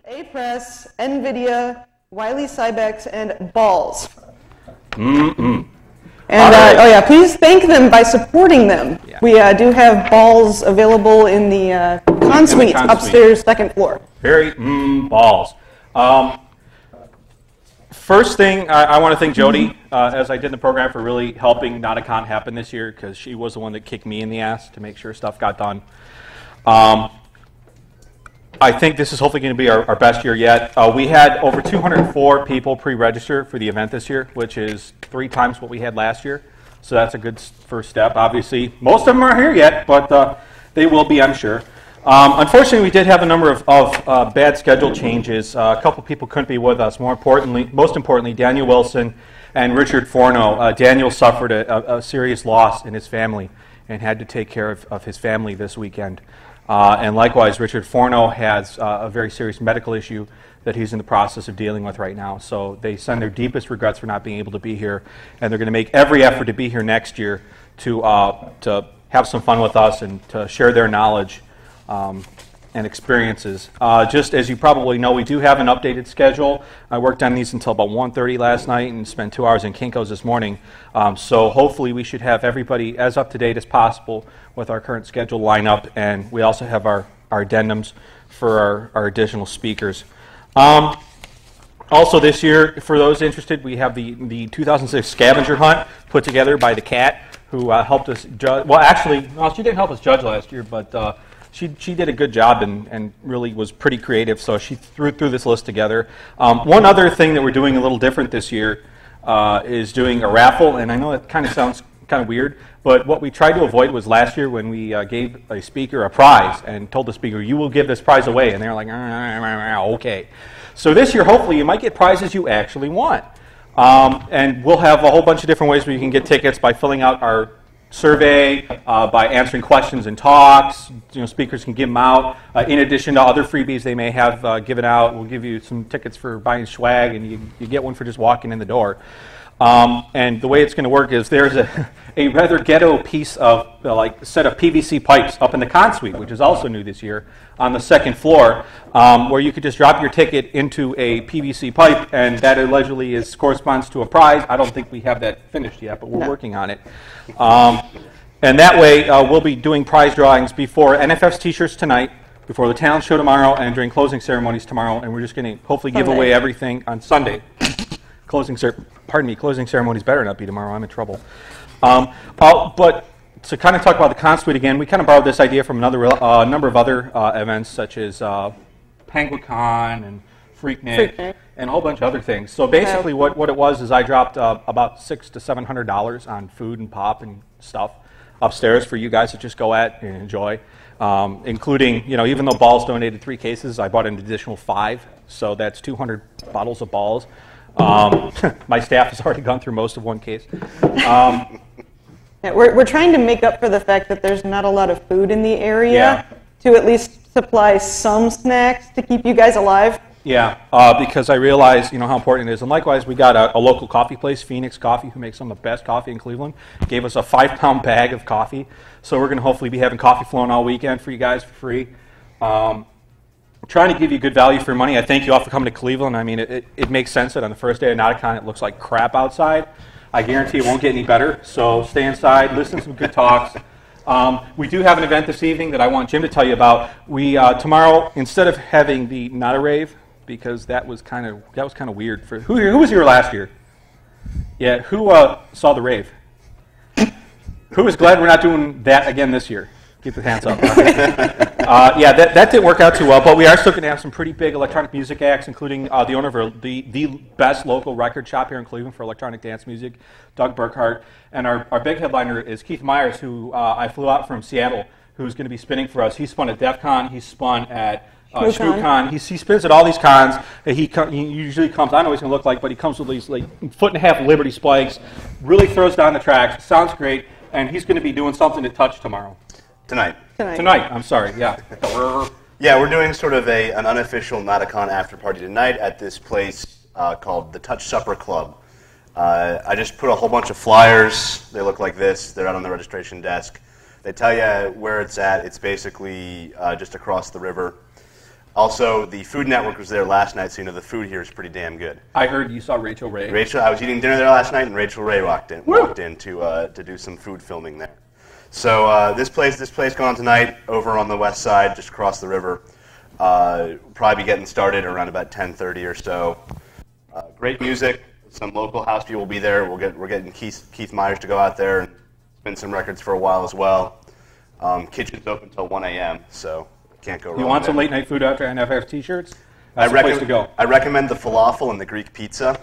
A-Press, NVIDIA, Wiley Cybex, and Balls. Mm-mm. And oh yeah, please thank them by supporting them. Yeah. We do have balls available in the con suite upstairs, second floor. Very balls. First thing, I want to thank Jody, as I did in the program, for really helping Nauticon happen this year, because she was the one that kicked me in the ass to make sure stuff got done. I think this is hopefully going to be our best year yet. We had over 204 people pre-register for the event this year, which is 3 times what we had last year. So that's a good first step. Obviously, most of them aren't here yet, but they will be, I'm sure. Unfortunately, we did have a number of bad schedule changes. A couple people couldn't be with us. Most importantly, Daniel Wilson and Richard Forno. Daniel suffered a serious loss in his family and had to take care of his family this weekend. And likewise, Richard Forno has a very serious medical issue that he's in the process of dealing with right now. So they send their deepest regrets for not being able to be here, and they're going to make every effort to be here next year to have some fun with us and to share their knowledge and experiences. Just as you probably know, we do have an updated schedule. I worked on these until about 1:30 last night and spent 2 hours in Kinko's this morning. So hopefully we should have everybody as up to date as possible with our current schedule lineup, and we also have our addendums for our additional speakers. Also this year, for those interested, we have the 2006 scavenger hunt put together by the Cat, who helped us judge. Well, actually, she didn't help us judge last year, but she did a good job and really was pretty creative, so she threw this list together. One other thing that we're doing a little different this year is doing a raffle, and I know it kind of sounds kind of weird, but what we tried to avoid was last year when we gave a speaker a prize and told the speaker, you will give this prize away, and they're like, okay. So this year, hopefully, you might get prizes you actually want. And we'll have a whole bunch of different ways where you can get tickets by filling out our survey, by answering questions and talks. Speakers can give them out. In addition to other freebies they may have given out, we'll give you some tickets for buying swag, and you get one for just walking in the door. And the way it's going to work is there's a rather ghetto piece of set of PVC pipes up in the con suite, which is also new this year, on the second floor, where you could just drop your ticket into a PVC pipe, and that allegedly corresponds to a prize. I don't think we have that finished yet, but we're working on it. And that way, we'll be doing prize drawings before NFF's t-shirts tonight, before the talent show tomorrow, and during closing ceremonies tomorrow, and we're just going to hopefully give away everything on Sunday. Closing ceremonies better not be tomorrow. I'm in trouble. But to kind of talk about the con suite again, we kind of borrowed this idea from number of other events, such as PenguinCon and Freaknik and a whole bunch of other things. So basically, what it was is I dropped about $600 to $700 on food and pop and stuff upstairs for you guys to just go at and enjoy, including, even though Balls donated 3 cases, I bought an additional 5, so that's 200 bottles of Balls. My staff has already gone through most of 1 case. Yeah, we're trying to make up for the fact that there's not a lot of food in the area to at least supply some snacks to keep you guys alive. Yeah, because I realize how important it is. And likewise, we got a local coffee place, Phoenix Coffee, who makes some of the best coffee in Cleveland, gave us a 5-pound bag of coffee. So we're going to hopefully be having coffee flowing all weekend for you guys for free. Trying to give you good value for your money. I thank you all for coming to Cleveland. I mean, it makes sense that on the first day of Nauticon it looks like crap outside. I guarantee it won't get any better, so stay inside, listen to some good talks. We do have an event this evening that I want Jim to tell you about. We tomorrow, instead of having the Not a Rave, because that was kind of weird for who was here last year? Yeah, who saw the rave? Who is glad we're not doing that again this year? Keep the hands up. Yeah, that didn't work out too well, but we are still going to have some pretty big electronic music acts, including the owner of the best local record shop here in Cleveland for electronic dance music, Doug Burkhart. And our big headliner is Keith Myers, who I flew out from Seattle, who's going to be spinning for us. He spun at DEF CON, he's spun at ScrewCon. He spins at all these cons. He usually comes, I don't know what he's going to look like, but he comes with these 1.5-foot Liberty spikes, really throws down the tracks, sounds great, and he's going to be doing something to touch tomorrow. Tonight, I'm sorry, yeah. Yeah, we're doing sort of an unofficial Nauticon after party tonight at this place called the Touch Supper Club. I just put a whole bunch of flyers. They look like this. They're out on the registration desk. They tell you where it's at. It's basically just across the river. Also, the Food Network was there last night, so you know the food here is pretty damn good. I heard you saw Rachel Ray. I was eating dinner there last night, and Rachel Ray walked in to do some food filming there. So this place going on tonight over on the west side, just across the river. Probably be getting started around about 10:30 or so. Great music. Some local house people will be there. We're getting Keith Myers to go out there and spin some records for a while as well. Kitchen's open until 1 a.m., so can't go wrong. You want some there. late night food after NFF t-shirts? That's the place to go. I recommend the falafel and the Greek pizza.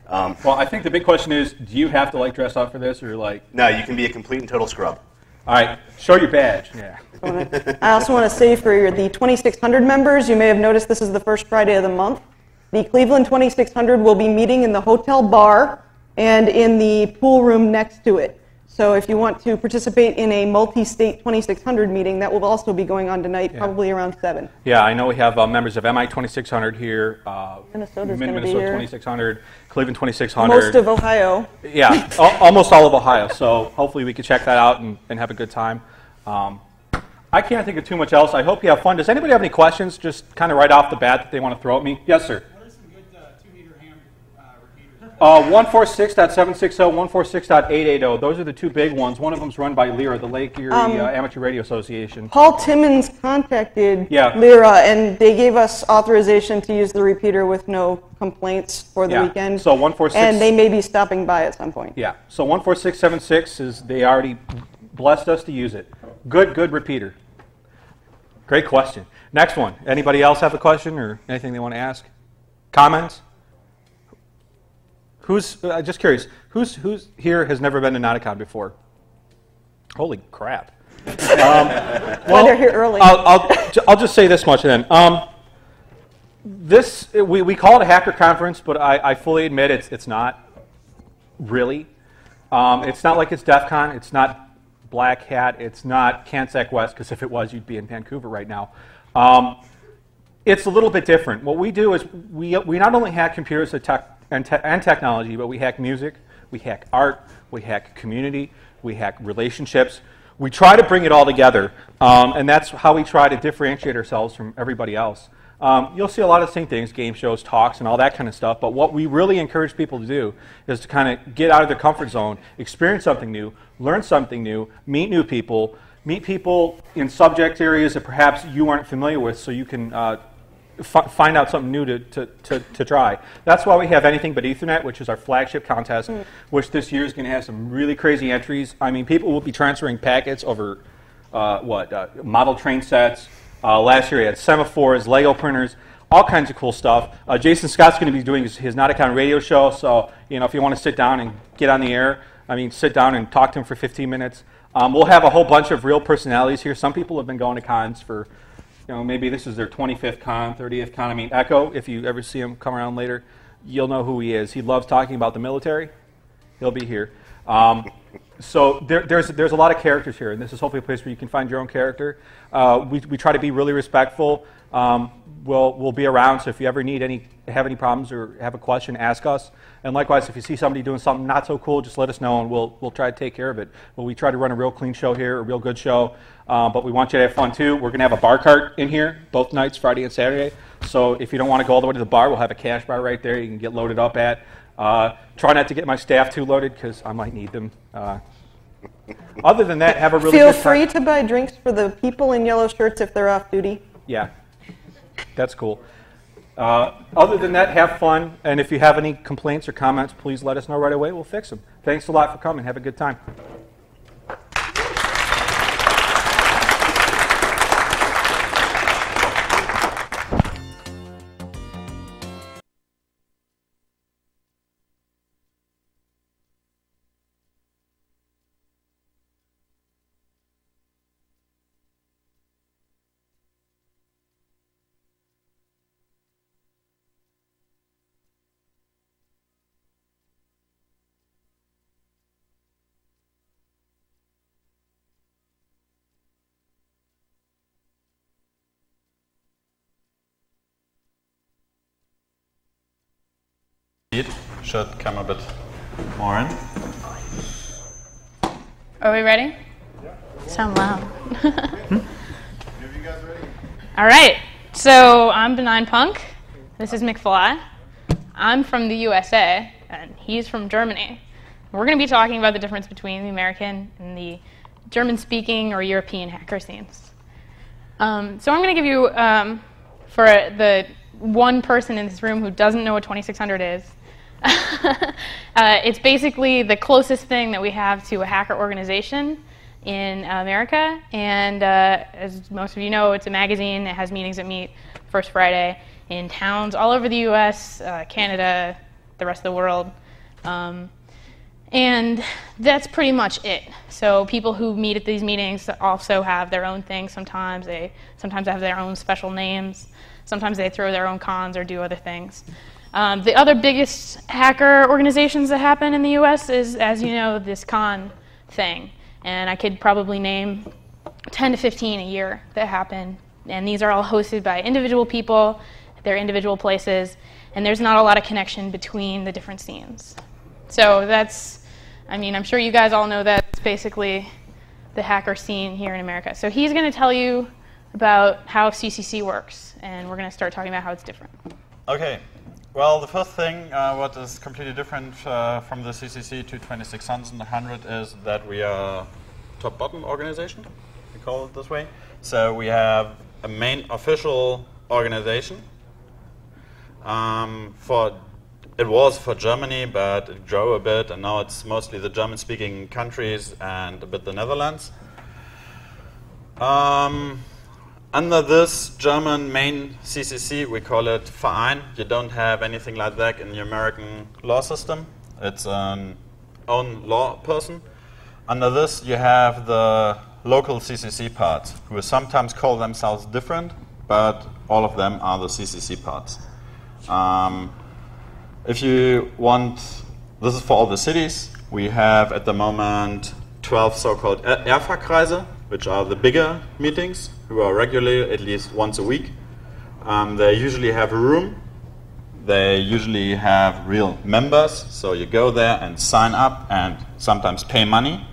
Well, I think the big question is, do you have to like dress up for this, or like? No, you can be a complete and total scrub. All right, show your badge. Yeah. I also want to say for the 2600 members, you may have noticed this is the first Friday of the month. The Cleveland 2600 will be meeting in the hotel bar and in the pool room next to it. So if you want to participate in a multi-state 2600 meeting, that will also be going on tonight, probably around 7. Yeah, I know we have members of MI 2600 here, Minnesota 2600, Cleveland 2600. Most of Ohio. Yeah, almost all of Ohio. So hopefully we can check that out and have a good time. I can't think of too much else. I hope you have fun. Does anybody have any questions, just kind of right off the bat, that they want to throw at me? Yes, sir. 146.760, 146.880. Those are the two big ones. One of them's run by Lyra, the Lake Erie Amateur Radio Association. Paul Timmons contacted Yeah. Lyra, and they gave us authorization to use the repeater with no complaints for the weekend. So 146. And they may be stopping by at some point. Yeah. So 14676 is they already blessed us to use it. Good repeater. Great question. Next one. Anybody else have a question or anything they want to ask? Comments? Who's just curious? Who's here has never been to Nauticon before? Holy crap! Well, they're here early. I'll just say this much then. We call it a hacker conference, but I fully admit it's not really. It's not like it's DEF CON. It's not Black Hat. It's not CanSec West, because if it was, you'd be in Vancouver right now. It's a little bit different. What we do is we not only hack computers and technology, but we hack music, we hack art, we hack community, we hack relationships. We try to bring it all together, and that's how we try to differentiate ourselves from everybody else. You'll see a lot of the same things, game shows, talks, and all that kind of stuff, but what we really encourage people to do is to kind of get out of their comfort zone, experience something new, learn something new, meet new people, meet people in subject areas that perhaps you aren't familiar with, so you can find out something new to try. That's why we have Anything But Ethernet, which is our flagship contest, which this year is going to have some really crazy entries. I mean, people will be transferring packets over model train sets. Last year we had semaphores, Lego printers, all kinds of cool stuff. Jason Scott's going to be doing his Nauticon radio show, so if you want to sit down and get on the air, sit down and talk to him for 15 minutes. We'll have a whole bunch of real personalities here. Some people have been going to cons for maybe this is their 25th con, 30th con. Echo, if you ever see him come around later, you'll know who he is. He loves talking about the military. He'll be here. So there's a lot of characters here, and this is hopefully a place where you can find your own character. We try to be really respectful. We'll be around, so if you ever have any problems or have a question, ask us. And likewise, if you see somebody doing something not so cool, just let us know, and we'll try to take care of it. But we try to run a real clean show here, a real good show. But we want you to have fun too. We're going to have a bar cart in here both nights, Friday and Saturday. So if you don't want to go all the way to the bar, we'll have a cash bar right there you can get loaded up at. Try not to get my staff too loaded, because I might need them. Other than that, have a really Feel good time. free to buy drinks for the people in yellow shirts if they're off duty. Yeah, that's cool. Other than that, have fun. And if you have any complaints or comments, please let us know right away. We'll fix them. Thanks a lot for coming. Have a good time. It should come a bit more in. Are we ready? Yeah. Sound loud. All right. So I'm Benign Punk. This is McFly. I'm from the USA, and he's from Germany. We're going to be talking about the difference between the American and the German-speaking or European hacker scenes. So I'm going to give you, for the one person in this room who doesn't know what 2600 is, it's basically the closest thing that we have to a hacker organization in America. And as most of you know, it's a magazine that has meetings that meet first Friday in towns all over the US, Canada, the rest of the world. And that's pretty much it. So people who meet at these meetings also have their own things sometimes. They sometimes have their own special names. Sometimes they throw their own cons or do other things. The other biggest hacker organizations that happen in the US is, as you know, this con thing. And I could probably name 10 to 15 a year that happen. And these are all hosted by individual people, their individual places, and there's not a lot of connection between the different scenes. So that's, I mean, I'm sure you guys all know that's basically the hacker scene here in America. So he's going to tell you about how CCC works, and we're going to start talking about how it's different. Okay. Well, the first thing what is completely different from the CCC to 2600 is that we are a top-bottom organization, we call it this way. So we have a main official organization. It was for Germany, but it grew a bit, and now it's mostly the German-speaking countries and a bit the Netherlands. Under this German main CCC, we call it Verein. You don't have anything like that in the American law system. It's an own law person. Under this, you have the local CCC parts, who sometimes call themselves different, but all of them are the CCC parts. If you want, this is for all the cities. We have at the moment 12 so-called Erfa-Kreise, which are the bigger meetings, who are regularly at least once a week. They usually have a room. They usually have real members, so you go there and sign up and sometimes pay money,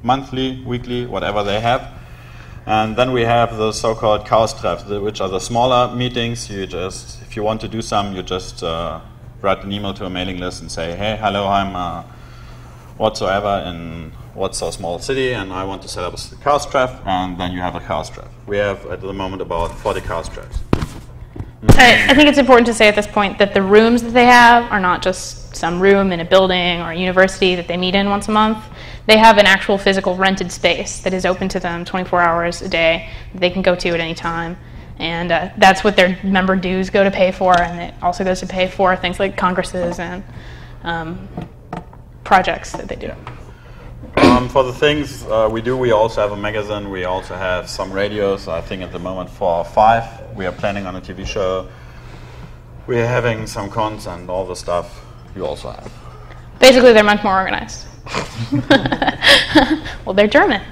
monthly, weekly, whatever they have. And then we have the so-called Chaos-Treff, which are the smaller meetings. You just, if you want to do some, you just write an email to a mailing list and say, hey, hello, I'm whatsoever in what's a small city, and I want to set up a Chaos-Treff, and then you have a Chaos-Treff. We have at the moment about 40 Chaos-Treffs. I think it's important to say at this point that the rooms that they have are not just some room in a building or a university that they meet in once a month. They have an actual physical rented space that is open to them 24 hours a day that they can go to at any time. And that's what their member dues go to pay for, and it also goes to pay for things like congresses and projects that they do. For the things we do, we also have a magazine, we also have some radios. I think at the moment 4 or 5. We are planning on a TV show. We're having some cons and all the stuff you also have. Basically, they're much more organized. Well, they're German.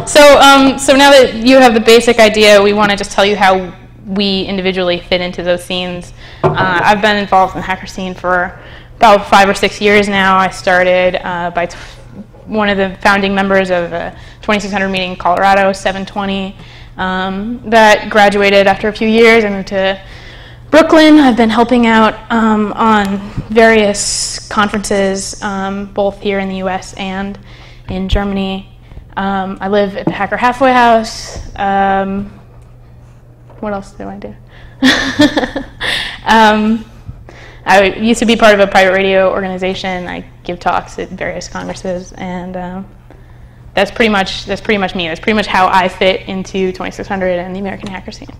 So now that you have the basic idea, we want to just tell you how we individually fit into those scenes. I've been involved in the hacker scene for about 5 or 6 years now. I started by one of the founding members of the 2600 meeting in Colorado, 720. That graduated after a few years. I moved to Brooklyn. I've been helping out on various conferences, both here in the US and in Germany. I live at the Hacker Halfway House. What else do I do? I used to be part of a private radio organization. I give talks at various congresses, and that's pretty much me. That's pretty much how I fit into 2600 and the American hacker scene.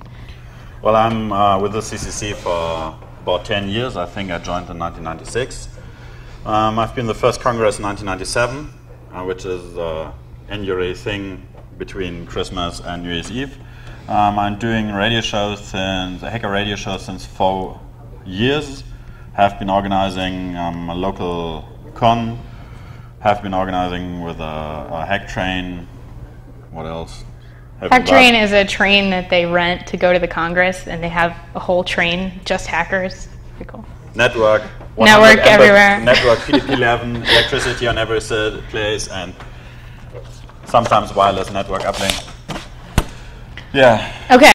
Well, I'm with the CCC for about 10 years. I think I joined in 1996. I've been the first Congress in 1997, which is the annual thing between Christmas and New Year's Eve. I'm doing radio shows since, a hacker radio show since 4 years. Have been organizing a local con. Have been organizing with a hack train. What else? Hack train is a train that they rent to go to the Congress, and they have a whole train, just hackers. Pretty cool. Network. Network everywhere. Network, PDP-11, electricity on every place, and sometimes wireless network uplink. Yeah. Okay.